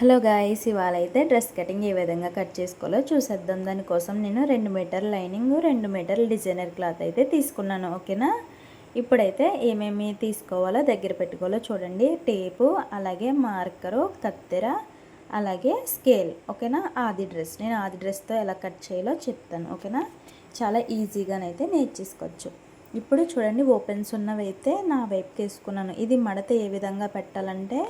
Hello guys, ఇవాళ అయితే dress cutting ఏ విధంగా కట్ చేసుకోవాలో చూసేద్దాం. దానికోసం నేను 2 మీటర్ లైనింగ్ 2 మీటర్ల డిజైనర్ క్లాత్ అయితే తీసుకున్నాను. ఓకేనా, ఇప్పుడైతే ఏమేమి తీసుకోవాలో దగ్గర పెట్టుకోవాలో చూడండి. టేపు, అలాగే మార్కరు, కత్తెర, అలాగే స్కేల్. ఓకేనా, నేను ఆది డ్రెస్తో ఎలా కట్ చేయాలో చెప్తాను. ఓకేనా, చాలా ఈజీగానైతే నేర్చేసుకోవచ్చు. ఇప్పుడు చూడండి, ఓపెన్స్ ఉన్నవి అయితే నా వైపుకి వేసుకున్నాను. ఇది మడత ఏ విధంగా పెట్టాలంటే,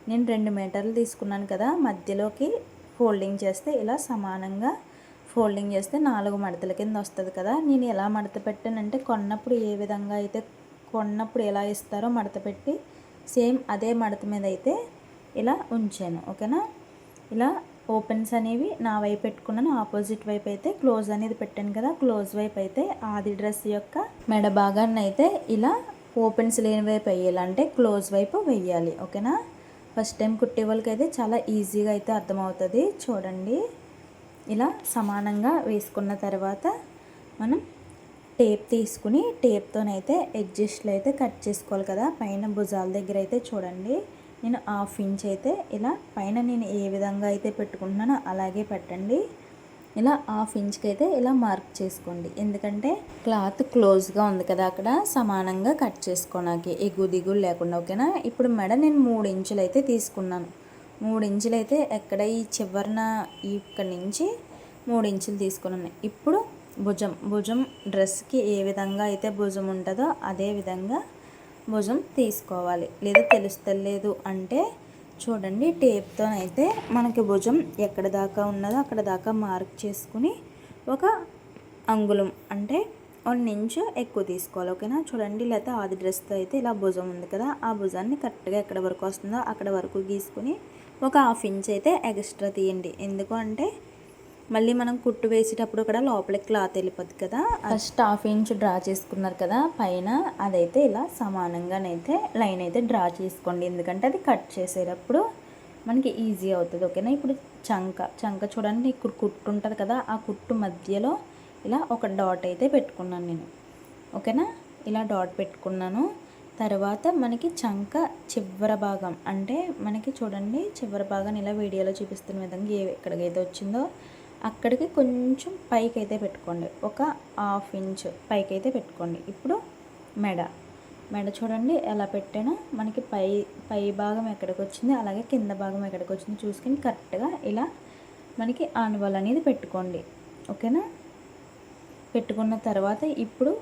నేను 2 మీటర్లు తీసుకున్నాను కదా, మధ్యలోకి ఫోల్డింగ్ చేస్తే ఇలా సమానంగా ఫోల్డింగ్ చేస్తే 4 మడతల కింద వస్తుంది కదా. నేను ఎలా మడత పెట్టానంటే, కొన్నప్పుడు ఏ విధంగా అయితే కొన్నప్పుడు ఎలా ఇస్తారో మడత పెట్టి సేమ్ అదే మడత మీద అయితే ఇలా ఉంచాను. ఓకేనా, ఇలా ఓపెన్స్ అనేవి నా వైపు పెట్టుకున్నాను. ఆపోజిట్ వైపు అయితే క్లోజ్ అనేది పెట్టాను కదా, క్లోజ్ వైపు అయితే ఆది డ్రెస్ యొక్క మెడ భాగాన్ని అయితే ఇలా ఓపెన్స్ లేని వైపు వేయాలంటే క్లోజ్ వైపు వేయాలి. ఓకేనా, ఫస్ట్ టైం కుట్టే వాళ్ళకైతే చాలా ఈజీగా అయితే అర్థమవుతుంది. చూడండి, ఇలా సమానంగా వేసుకున్న తర్వాత మనం టేప్ తీసుకుని టేప్తోనైతే ఎడ్జస్ట్లు అయితే కట్ చేసుకోవాలి కదా. పైన భుజాల దగ్గర అయితే చూడండి, నేను 1/2 ఇంచ్ అయితే ఇలా పైన నేను ఏ విధంగా అయితే పెట్టుకుంటున్నానో అలాగే పెట్టండి. ఇలా 1/2 ఇంచ్కి అయితే ఇలా మార్క్ చేసుకోండి, ఎందుకంటే క్లాత్ క్లోజ్గా ఉంది కదా, అక్కడ సమానంగా కట్ చేసుకోవడానికి ఎగువ దిగులు లేకుండా. ఓకేనా, ఇప్పుడు మెడ నేను 3 ఇంచులు అయితే తీసుకున్నాను. 3 ఇంచులు అయితే ఎక్కడ ఈ చివరన ఇక్కడ నుంచి 3 ఇంచులు తీసుకున్నాను. ఇప్పుడు భుజం డ్రెస్కి ఏ విధంగా అయితే భుజం ఉంటుందో అదే విధంగా భుజం తీసుకోవాలి. లేదా తెలుస్తలేదు అంటే చూడండి, టేప్తోనైతే మనకి భుజం ఎక్కడ దాకా ఉన్నదో అక్కడ దాకా మార్క్ చేసుకుని ఒక అంగుళం అంటే 1 ఇంచు ఎక్కువ తీసుకోవాలి. ఓకేనా, చూడండి, లేకపోతే ఆది డ్రెస్తో అయితే ఇలా భుజం ఉంది కదా, ఆ భుజాన్ని కరెక్ట్గా ఎక్కడ వరకు వస్తుందో అక్కడ వరకు గీసుకుని ఒక 1/2 ఇంచ్ అయితే ఎక్స్ట్రా తీయండి. ఎందుకు అంటే మళ్ళీ మనం కుట్టు వేసేటప్పుడు కూడా లోపలికి క్లాత్ వెళ్ళిపోద్ది కదా. ఫస్ట్ 1/2 ఇంచ్ డ్రా చేసుకున్నారు కదా పైన, అదైతే ఇలా సమానంగానైతే లైన్ అయితే డ్రా చేసుకోండి, ఎందుకంటే అది కట్ చేసేటప్పుడు మనకి ఈజీ అవుతుంది. ఓకేనా, ఇప్పుడు చంక చూడండి, ఇక్కడ కుట్టు ఉంటుంది కదా, ఆ కుట్టు మధ్యలో ఇలా ఒక డాట్ అయితే పెట్టుకున్నాను నేను. ఓకేనా, ఇలా డాట్ పెట్టుకున్నాను. తర్వాత మనకి చంక చివరి భాగం అంటే మనకి చూడండి, చివరి భాగం ఇలా వీడియోలో చూపిస్తున్న విధంగా ఎక్కడికైతే వచ్చిందో అక్కడికి కొంచెం పైకి అయితే పెట్టుకోండి, ఒక 1/2 ఇంచ్ పైకి అయితే పెట్టుకోండి. ఇప్పుడు మెడ చూడండి ఎలా పెట్టానో, మనకి పై భాగం ఎక్కడికి వచ్చింది, అలాగే కింద భాగం ఎక్కడికి వచ్చింది చూసుకొని కరెక్ట్గా ఇలా మనకి ఆనవాల్ అనేది పెట్టుకోండి. ఓకేనా, పెట్టుకున్న తర్వాత ఇప్పుడు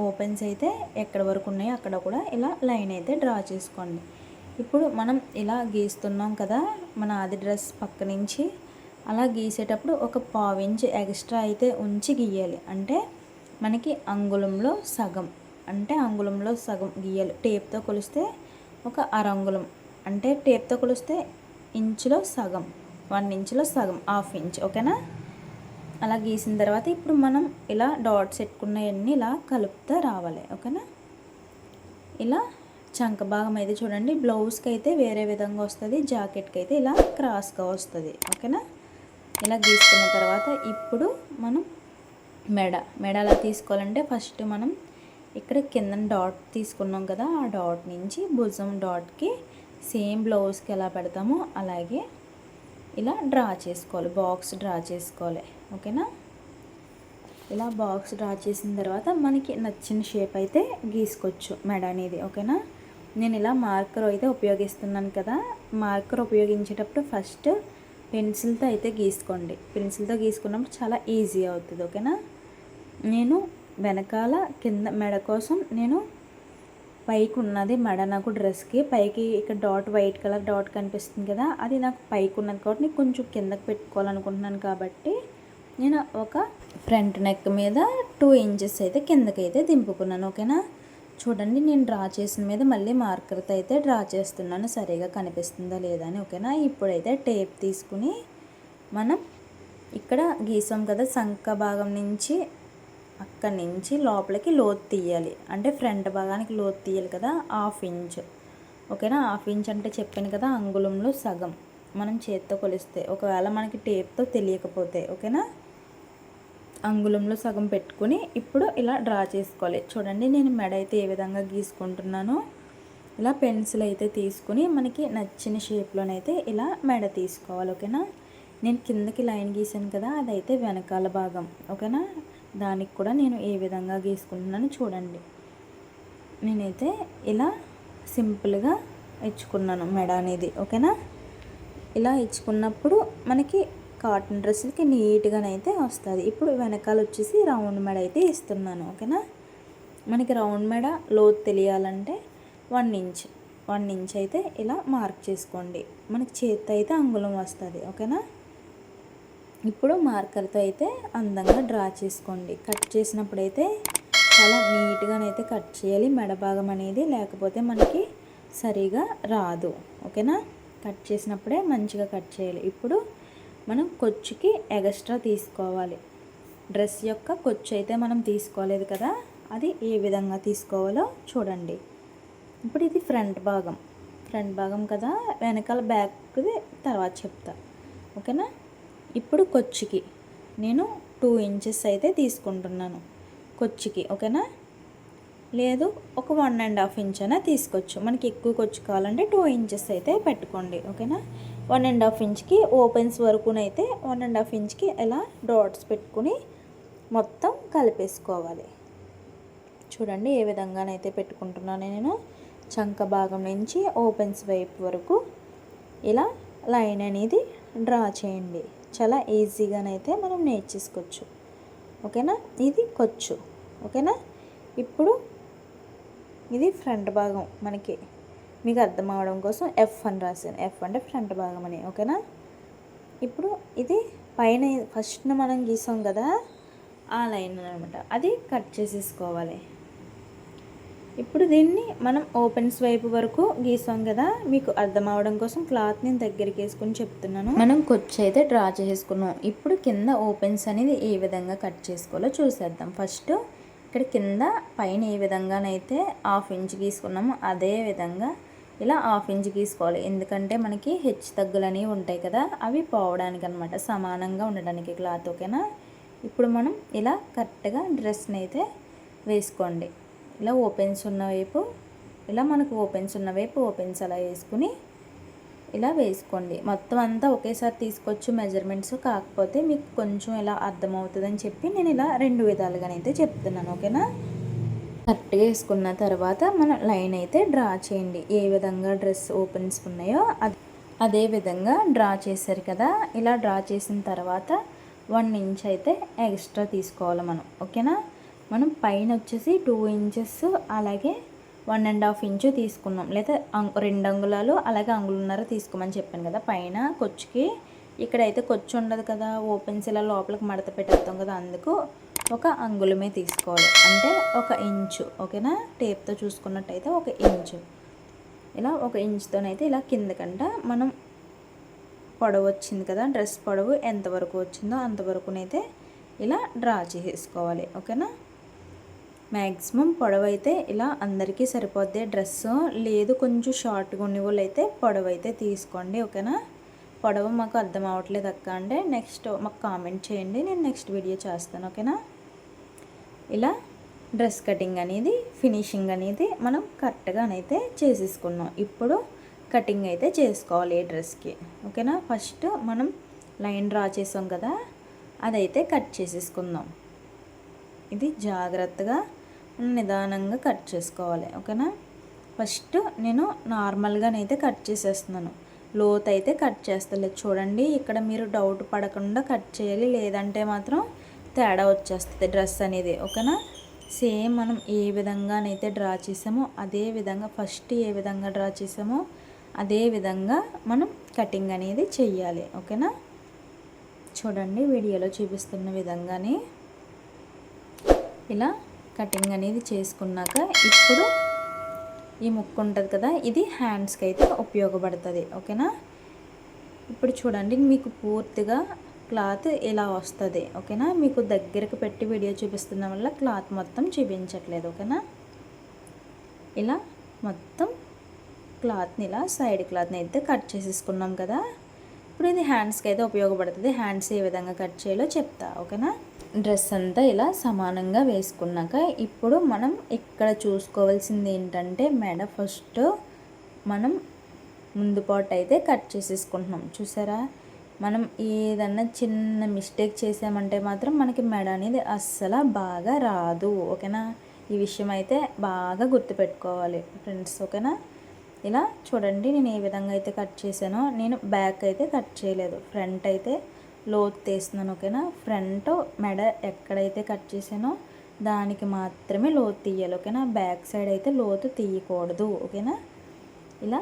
ఓపెన్స్ అయితే ఎక్కడ వరకు ఉన్నాయో అక్కడ కూడా ఇలా లైన్ అయితే డ్రా చేసుకోండి. ఇప్పుడు మనం ఇలా గీస్తున్నాం కదా మన ఆది డ్రెస్ పక్క నుంచి, అలా గీసేటప్పుడు ఒక 1/2 ఇంచ్ ఎక్స్ట్రా అయితే ఉంచి గీయాలి. అంటే మనకి అంగుళంలో సగం గీయాలి. టేప్తో కొలిస్తే ఒక అరంగుళం, అంటే టేప్తో కొలిస్తే ఇంచులో సగం, 1 ఇంచులో సగం, 1/2 ఇంచ్. ఓకేనా, అలా గీసిన తర్వాత ఇప్పుడు మనం ఇలా డాట్స్ పెట్టుకున్నవన్నీ ఇలా కలుపుతూ రావాలి. ఓకేనా, ఇలా చంక భాగం అయితే చూడండి, బ్లౌజ్కి అయితే వేరే విధంగా వస్తుంది, జాకెట్కి అయితే ఇలా క్రాస్గా వస్తుంది. ఓకేనా, ఇలా గీసుకున్న తర్వాత ఇప్పుడు మనం మెడ అలా తీసుకోవాలంటే ఫస్ట్ మనం ఇక్కడ కింద డాట్ తీసుకున్నాం కదా, ఆ డాట్ నుంచి భుజం డాట్కి సేమ్ బ్లౌజ్కి ఎలా పెడతామో అలాగే ఇలా డ్రా చేసుకోవాలి, బాక్స్ డ్రా చేసుకోవాలి. ఓకేనా, ఇలా బాక్స్ డ్రా చేసిన తర్వాత మనకి నచ్చిన షేప్ అయితే గీసుకోవచ్చు మెడ అనేది. ఓకేనా, నేను ఇలా మార్కర్ అయితే ఉపయోగిస్తున్నాను కదా, మార్కర్ ఉపయోగించేటప్పుడు ఫస్ట్ పెన్సిల్తో అయితే గీసుకోండి. పెన్సిల్తో గీసుకున్నప్పుడు చాలా ఈజీ అవుతుంది. ఓకేనా, నేను వెనకాల కింద మెడ కోసం నేను పైకి ఉన్నది మెడ, నాకు డ్రెస్కి పైకి ఇక్కడ వైట్ కలర్ డాట్ కనిపిస్తుంది కదా, అది నాకు పైకి ఉన్నది కాబట్టి నేను కొంచెం కిందకి పెట్టుకోవాలనుకుంటున్నాను. కాబట్టి నేను ఒక ఫ్రంట్ నెక్ మీద 2 ఇంచెస్ అయితే కిందకైతే దింపుకున్నాను. ఓకేనా, చూడండి, నేను డ్రా చేసిన మీద మళ్ళీ మార్కర్తో అయితే డ్రా చేస్తున్నాను, సరిగా కనిపిస్తుందా లేదా అని. ఓకేనా, ఇప్పుడైతే టేప్ తీసుకుని మనం ఇక్కడ గీసాం కదా సంక భాగం నుంచి, అక్కడి నుంచి లోపలికి లోతు తీయాలి. అంటే ఫ్రంట్ భాగానికి లోతు తీయాలి కదా, 1/2 ఇంచ్. ఓకేనా, 1/2 ఇంచ్ అంటే చెప్పాను కదా, అంగుళంలో సగం మనం చేత్తో కొలిస్తే, ఒకవేళ మనకి టేప్తో తెలియకపోతే. ఓకేనా, అంగుళంలో సగం పెట్టుకుని ఇప్పుడు ఇలా డ్రా చేసుకోవాలి. చూడండి, నేను మెడ అయితే ఏ విధంగా గీసుకుంటున్నానో ఇలా పెన్సిల్ అయితే తీసుకుని మనకి నచ్చిన షేప్లోనైతే ఇలా మెడ తీసుకోవాలి. ఓకేనా. నేను కిందకి లైన్ గీసాను కదా, అదైతే వెనకాల భాగం. ఓకేనా. దానికి కూడా నేను ఏ విధంగా గీసుకుంటున్నాను చూడండి. నేనైతే ఇలా సింపుల్గా ఇచ్చుకున్నాను మెడ అనేది. ఓకేనా. ఇలా ఇచ్చుకున్నప్పుడు మనకి కాటన్ డ్రెస్సులకి నీట్గానైతే వస్తుంది. ఇప్పుడు వెనకాల వచ్చేసి రౌండ్ మెడ అయితే ఇస్తున్నాను. ఓకేనా. మనకి రౌండ్ మెడ లోతు తెలియాలంటే 1 ఇంచ్ అయితే ఇలా మార్క్ చేసుకోండి. మనకి చేతి అయితే అంగుళం వస్తుంది. ఓకేనా. ఇప్పుడు మార్కర్తో అయితే అందంగా డ్రా చేసుకోండి. కట్ చేసినప్పుడు అయితే చాలా నీట్గానైతే కట్ చేయాలి మెడ భాగం అనేది, లేకపోతే మనకి సరిగా రాదు. ఓకేనా. కట్ చేసినప్పుడే మంచిగా కట్ చేయాలి. ఇప్పుడు మనం కొచ్చుకి ఎగస్ట్రా తీసుకోవాలి. డ్రెస్ యొక్క కొచ్చు అయితే మనం తీసుకోలేదు కదా, అది ఏ విధంగా తీసుకోవాలో చూడండి. ఇప్పుడు ఇది ఫ్రంట్ భాగం కదా, వెనకాల బ్యాక్ది తర్వాత చెప్తా. ఓకేనా. ఇప్పుడు కొచ్చుకి నేను 2 ఇంచెస్ అయితే తీసుకుంటున్నాను కొచ్చుకి. ఓకేనా. లేదు ఒక 1.5 ఇంచ్ అయినా తీసుకోవచ్చు. మనకి ఎక్కువ కొచ్చు కావాలంటే 2 ఇంచెస్ అయితే పెట్టుకోండి. ఓకేనా. 1.5 ఇంచ్కి ఓపెన్స్ వరకునైతే 1.5 ఇంచ్కి ఎలా డాట్స్ పెట్టుకుని మొత్తం కలిపేసుకోవాలి. చూడండి ఏ విధంగానైతే పెట్టుకుంటున్నాను నేను. చంక భాగం నుంచి ఓపెన్స్ వైపు వరకు ఇలా లైన్ అనేది డ్రా చేయండి. చాలా ఈజీగానైతే మనం నేర్చేసుకోవచ్చు. ఓకేనా. ఇది కొచ్చు. ఓకేనా. ఇప్పుడు ఇది ఫ్రంట్ భాగం. మనకి మీకు అర్థం అవడం కోసం ఎఫ్ అని రాశాను. ఎఫ్ అంటే ఫ్రంట్ భాగం అని. ఓకేనా. ఇప్పుడు ఇది పైన ఫస్ట్ మనం గీసాం కదా, ఆ లైన్ అనమాట, అది కట్ చేసేసుకోవాలి. ఇప్పుడు దీన్ని మనం ఓపెన్స్ వైపు వరకు గీసాం కదా, మీకు అర్థం అవడం కోసం క్లాత్ నేను దగ్గరికి వేసుకుని చెప్తున్నాను. మనం కొచ్చు అయితే డ్రా చేసుకున్నాం. ఇప్పుడు కింద ఓపెన్స్ అనేది ఏ విధంగా కట్ చేసుకోవాలో చూసేద్దాం. ఫస్ట్ ఇక్కడ కింద పైన ఏ విధంగానైతే 1/2 ఇంచ్ గీసుకున్నామో అదే విధంగా ఇలా 1/2 ఇంచ్ గీసుకోవాలి. ఎందుకంటే మనకి హెచ్చు తగ్గులు అనేవి ఉంటాయి కదా, అవి పోవడానికి అనమాట, సమానంగా ఉండడానికి క్లాత్. ఓకేనా. ఇప్పుడు మనం ఇలా కరెక్ట్గా డ్రెస్ని అయితే వేసుకోండి. ఇలా ఓపెన్స్ ఉన్న వైపు, ఇలా మనకు ఓపెన్స్ ఉన్న వైపు ఓపెన్స్ అలా వేసుకుని ఇలా వేసుకోండి. మొత్తం అంతా ఒకేసారి తీసుకోవచ్చు మెజర్మెంట్స్, కాకపోతే మీకు కొంచెం ఇలా అర్థమవుతుందని చెప్పి నేను ఇలా 2 విధాలుగానైతే చెప్తున్నాను. ఓకేనా. కరెక్ట్గా వేసుకున్న తర్వాత మనం లైన్ అయితే డ్రా చేయండి. ఏ విధంగా డ్రెస్ ఓపెన్స్ ఉన్నాయో అదే విధంగా డ్రా చేశారు కదా. ఇలా డ్రా చేసిన తర్వాత 1 ఇంచ్ అయితే ఎక్స్ట్రా తీసుకోవాలి మనం. ఓకేనా. మనం పైన వచ్చేసి 2 ఇంచెస్ అలాగే 1.5 ఇంచు తీసుకున్నాం, లేదా 2 అంగుళాలు అలాగే అంగుళన్నర తీసుకోమని చెప్పాను కదా పైన కొచ్చుకి. ఇక్కడైతే కొచ్చు ఉండదు కదా, ఓపెన్స్ ఇలా లోపలికి మడత పెట్టేస్తాం కదా, అందుకు 1 అంగుళమే తీసుకోవాలి, అంటే 1 ఇంచు. ఓకేనా. టేప్తో చూసుకున్నట్టయితే 1 ఇంచు. ఇలా 1 ఇంచుతోనైతే ఇలా కిందకంట మనం పొడవు వచ్చింది కదా, డ్రెస్ పొడవు ఎంతవరకు వచ్చిందో అంతవరకునైతే ఇలా డ్రా చేసుకోవాలి. ఓకేనా. మ్యాక్సిమం పొడవు అయితే ఇలా అందరికీ సరిపోద్ది డ్రెస్. లేదు కొంచెం షార్ట్గా ఉన్న వాళ్ళు అయితే పొడవు అయితే తీసుకోండి. ఓకేనా. పొడవు మాకు అర్థం అవ్వట్లేదు అక్క అంటే నెక్స్ట్ మాకు కామెంట్ చేయండి, నేను నెక్స్ట్ వీడియో చేస్తాను. ఓకేనా. ఇలా డ్రెస్ కటింగ్ అనేది ఫినిషింగ్ అనేది మనం కరెక్ట్గానైతే చేసేసుకున్నాం. ఇప్పుడు కటింగ్ అయితే చేసుకోవాలి ఈ డ్రెస్కి. ఓకేనా. ఫస్ట్ మనం లైన్ డ్రా చేసాం కదా, అదైతే కట్ చేసేసుకుందాం. ఇది జాగ్రత్తగా నిదానంగా కట్ చేసుకోవాలి. ఓకేనా. ఫస్ట్ నేను నార్మల్గానైతే కట్ చేసేస్తున్నాను, లోతు అయితే కట్ చేస్తలేదు. చూడండి ఇక్కడ మీరు డౌట్ పడకుండా కట్ చేయాలి, లేదంటే మాత్రం తేడా వచ్చేస్తుంది డ్రెస్ అనేది. ఓకేనా. సేమ్ మనం ఏ విధంగానైతే డ్రా చేసామో అదే విధంగా, ఫస్ట్ ఏ విధంగా డ్రా చేసామో అదే విధంగా మనం కటింగ్ అనేది చెయ్యాలి. ఓకేనా. చూడండి వీడియోలో చూపిస్తున్న విధంగానే ఇలా కటింగ్ అనేది చేసుకున్నాక ఇప్పుడు ఈ ముక్కు ఉంటుంది కదా, ఇది హ్యాండ్స్కి అయితే ఉపయోగపడుతుంది. ఓకేనా. ఇప్పుడు చూడండి మీకు పూర్తిగా క్లాత్ ఇలా వస్తుంది. ఓకేనా. మీకు దగ్గరకు పెట్టి వీడియో చూపిస్తున్న వల్ల క్లాత్ మొత్తం చూపించట్లేదు. ఓకేనా. ఇలా మొత్తం క్లాత్ని ఇలా సైడ్ క్లాత్ని అయితే కట్ చేసేసుకున్నాం కదా. ఇప్పుడు ఇది హ్యాండ్స్కి అయితే ఉపయోగపడుతుంది. హ్యాండ్స్ ఏ విధంగా కట్ చేయాలో చెప్తా. ఓకేనా. డ్రెస్ అంతా ఇలా సమానంగా వేసుకున్నాక ఇప్పుడు మనం ఇక్కడ చూసుకోవాల్సింది ఏంటంటే మెడ ఫస్ట్ మనం ముందు పార్ట్ అయితే కట్ చేసేసుకుంటున్నాం. చూసారా, మనం ఏదన్నా చిన్న మిస్టేక్ చేసామంటే మాత్రం మనకి మెడ అనేది అస్సలు బాగా రాదు. ఓకేనా, ఈ విషయం అయితే బాగా గుర్తుపెట్టుకోవాలి ఫ్రెండ్స్. ఓకేనా, ఇలా చూడండి నేను ఏ విధంగా అయితే కట్ చేశానో. నేను బ్యాక్ అయితే కట్ చేయలేదు, ఫ్రంట్ అయితే లోతు తీస్తున్నాను. ఓకేనా, ఫ్రంట్ మెడ ఎక్కడైతే కట్ చేశానో దానికి మాత్రమే లోతు తీయాలి. ఓకేనా, బ్యాక్ సైడ్ అయితే లోతు తీయకూడదు. ఓకేనా, ఇలా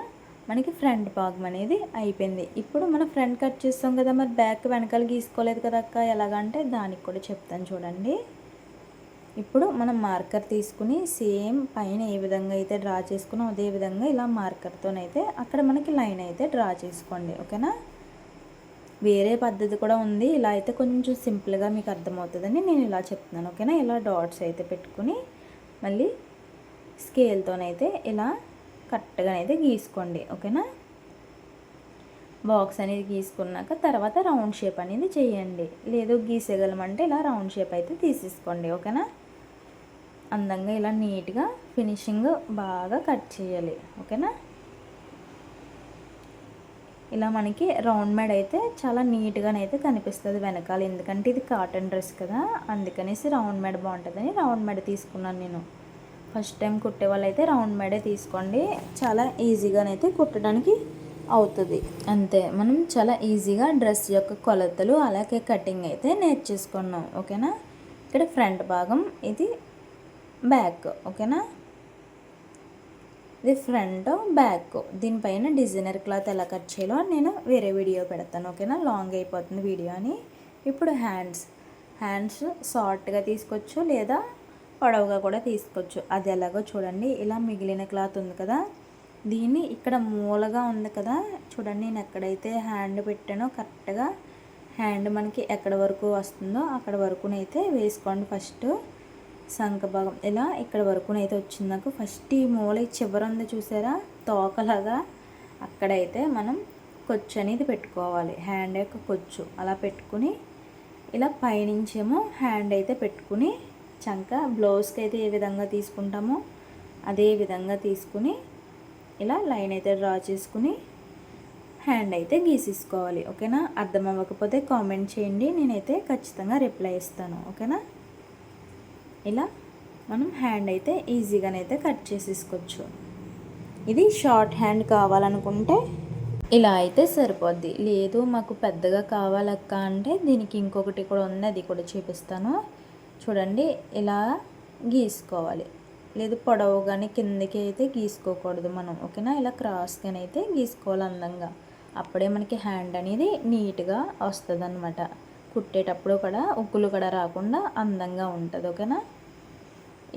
మనకి ఫ్రంట్ భాగం అనేది అయిపోయింది. ఇప్పుడు మనం ఫ్రంట్ కట్ చేస్తాం కదా, మరి బ్యాక్ వెనకాల గీసుకోలేదు కదా అక్క, ఎలాగంటే దానికి కూడా చెప్తాను చూడండి. ఇప్పుడు మనం మార్కర్ తీసుకుని సేమ్ పైన ఏ విధంగా అయితే డ్రా చేసుకున్నాం అదే విధంగా ఇలా మార్కర్తోనైతే అక్కడ మనకి లైన్ అయితే డ్రా చేసుకోండి. ఓకేనా, వేరే పద్ధతి కూడా ఉంది, ఇలా అయితే కొంచెం సింపుల్గా మీకు అర్థమవుతుందని నేను ఇలా చెప్తున్నాను. ఓకేనా, ఇలా డాట్స్ అయితే పెట్టుకుని మళ్ళీ స్కేల్తోనైతే ఇలా కరెక్ట్గా అయితే గీసుకోండి. ఓకేనా, బాక్స్ అనేది గీసుకున్నాక తర్వాత రౌండ్ షేప్ అనేది చేయండి. లేదు గీసేయగలమంటే ఇలా రౌండ్ షేప్ అయితే తీసేసుకోండి. ఓకేనా, అందంగా ఇలా నీట్గా ఫినిషింగ్ బాగా కట్ చేయాలి. ఓకేనా, ఇలా మనకి రౌండ్ మేడ్ అయితే చాలా నీట్గానైతే కనిపిస్తుంది వెనకాల, ఎందుకంటే ఇది కాటన్ డ్రెస్ కదా, అందుకనేసి రౌండ్ మేడ్ బాగుంటుందని రౌండ్ మేడ్ తీసుకున్నాను నేను. ఫస్ట్ టైం కుట్టే వాళ్ళు అయితే రౌండ్ మేడే తీసుకోండి, చాలా ఈజీగానైతే కుట్టడానికి అవుతుంది. అంతే, మనం చాలా ఈజీగా డ్రెస్ యొక్క కొలతలు అలాగే కటింగ్ అయితే నేర్చేసుకున్నాం. ఓకేనా, ఇక్కడ ఫ్రంట్ భాగం, ఇది బ్యాక్. ఓకేనా, ఇది ఫ్రంట్ బ్యాక్. దీనిపైన డిజైనర్ క్లాత్ ఎలా కట్ చేయాలో నేను వేరే వీడియో పెడతాను. ఓకేనా, లాంగ్ అయిపోతుంది వీడియో అని. ఇప్పుడు హ్యాండ్స్ షార్ట్గా తీసుకోవచ్చు లేదా పొడవుగా కూడా తీసుకోవచ్చు, అది ఎలాగో చూడండి. ఇలా మిగిలిన క్లాత్ ఉంది కదా, దీన్ని ఇక్కడ మూలగా ఉంది కదా చూడండి, నేను ఎక్కడైతే హ్యాండ్ పెట్టానో కరెక్ట్గా హ్యాండ్ మనకి ఎక్కడ వరకు వస్తుందో అక్కడ వరకునైతే వేసుకోండి. ఫస్ట్ సంక భాగం ఇలా ఇక్కడ వరకునైతే వచ్చిందాక ఫస్ట్ ఈ మూల చివర ఉంది చూసారా తోకలాగా, అక్కడైతే మనం కొచ్చు అనేది పెట్టుకోవాలి, హ్యాండ్ యొక్క కొచ్చు అలా పెట్టుకుని ఇలా పైనుంచేమో హ్యాండ్ అయితే పెట్టుకుని చంక బ్లౌజ్కి అయితే ఏ విధంగా తీసుకుంటామో అదే విధంగా తీసుకుని ఇలా లైన్ అయితే డ్రా చేసుకుని హ్యాండ్ అయితే గీసేసుకోవాలి. ఓకేనా, అర్థం అవ్వకపోతే కామెంట్ చేయండి, నేనైతే ఖచ్చితంగా రిప్లై ఇస్తాను. ఓకేనా, ఇలా మనం హ్యాండ్ అయితే ఈజీగానైతే కట్ చేసేసుకోవచ్చు. ఇది షార్ట్ హ్యాండ్ కావాలనుకుంటే ఇలా అయితే సరిపోద్ది, లేదు మాకు పెద్దగా కావాలక్క అంటే దీనికి ఇంకొకటి కూడా ఉంది, అది కూడా చూపిస్తాను చూడండి. ఇలా గీసుకోవాలి, లేదు పొడవు కానీ కిందకి అయితే గీసుకోకూడదు మనం. ఓకేనా, ఇలా క్రాస్గానే అయితే గీసుకోవాలి అందంగా, అప్పుడే మనకి హ్యాండ్ అనేది నీట్గా వస్తుంది అన్నమాట. కుట్టేటప్పుడు కూడా ఉక్కులు కూడా రాకుండా అందంగా ఉంటుంది. ఓకేనా,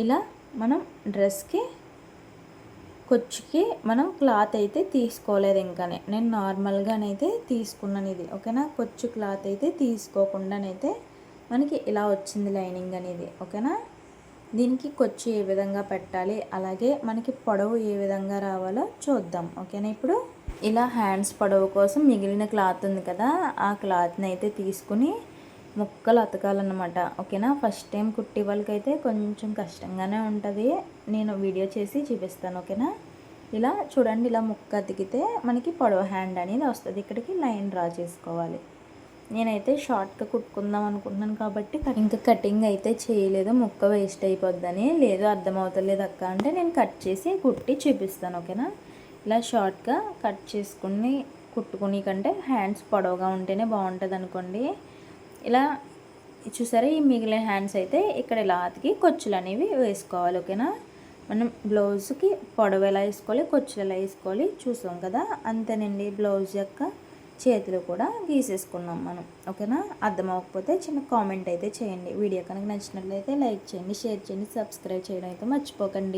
ఇలా మనం డ్రెస్కి కొచ్చుకి మనం క్లాత్ అయితే తీసుకోలేదు, ఇంకానే నేను నార్మల్గానైతే తీసుకున్నాను ఇది. ఓకేనా, కొచ్చు క్లాత్ అయితే తీసుకోకుండానైతే మనకి ఇలా వచ్చింది లైనింగ్ అనేది. ఓకేనా, దీనికి కొచ్చు ఏ విధంగా పెట్టాలి అలాగే మనకి పొడవు ఏ విధంగా రావాలో చూద్దాం. ఓకేనా, ఇప్పుడు ఇలా హ్యాండ్స్ పొడవు కోసం మిగిలిన క్లాత్ ఉంది కదా, ఆ క్లాత్ని అయితే తీసుకుని ముక్కలు అతకాలన్నమాట. ఓకేనా, ఫస్ట్ టైం కుట్టే వాళ్ళకైతే కొంచెం కష్టంగానే ఉంటుంది, నేను వీడియో చేసి చూపిస్తాను. ఓకేనా, ఇలా చూడండి, ఇలా ముక్క అతికితే మనకి పొడవు హ్యాండ్ అనేది వస్తుంది. ఇక్కడికి లైన్ డ్రా చేసుకోవాలి. నేనైతే షార్ట్గా కుట్టుకుందాం అనుకుంటున్నాను కాబట్టి ఇంకా కటింగ్ అయితే చేయలేదు, ముక్క వేస్ట్ అయిపోద్దని. లేదు అర్థమవుతలేదు అక్క అంటే నేను కట్ చేసి కుట్టి చూపిస్తాను. ఓకేనా, ఇలా షార్ట్గా కట్ చేసుకుని కుట్టుకుని కంటే హ్యాండ్స్ పొడవుగా ఉంటేనే బాగుంటుంది అనుకోండి. ఇలా చూసారా, ఈ మిగిలిన హ్యాండ్స్ అయితే ఇక్కడ ఇలా అతికి కొచ్చులు అనేవి వేసుకోవాలి. ఓకేనా, మనం బ్లౌజ్కి పొడవు ఎలా వేసుకోవాలి కొచ్చులు ఎలా వేసుకోవాలి చూసాం కదా, అంతేనండి. బ్లౌజ్ యొక్క చేతులు కూడా గీసేసుకున్నాం మనం. ఓకేనా, అర్థం అవ్వకపోతే చిన్న కామెంట్ అయితే చేయండి. వీడియో కనుక నచ్చినట్లయితే లైక్ చేయండి, షేర్ చేయండి, సబ్స్క్రైబ్ చేయడం అయితే మర్చిపోకండి.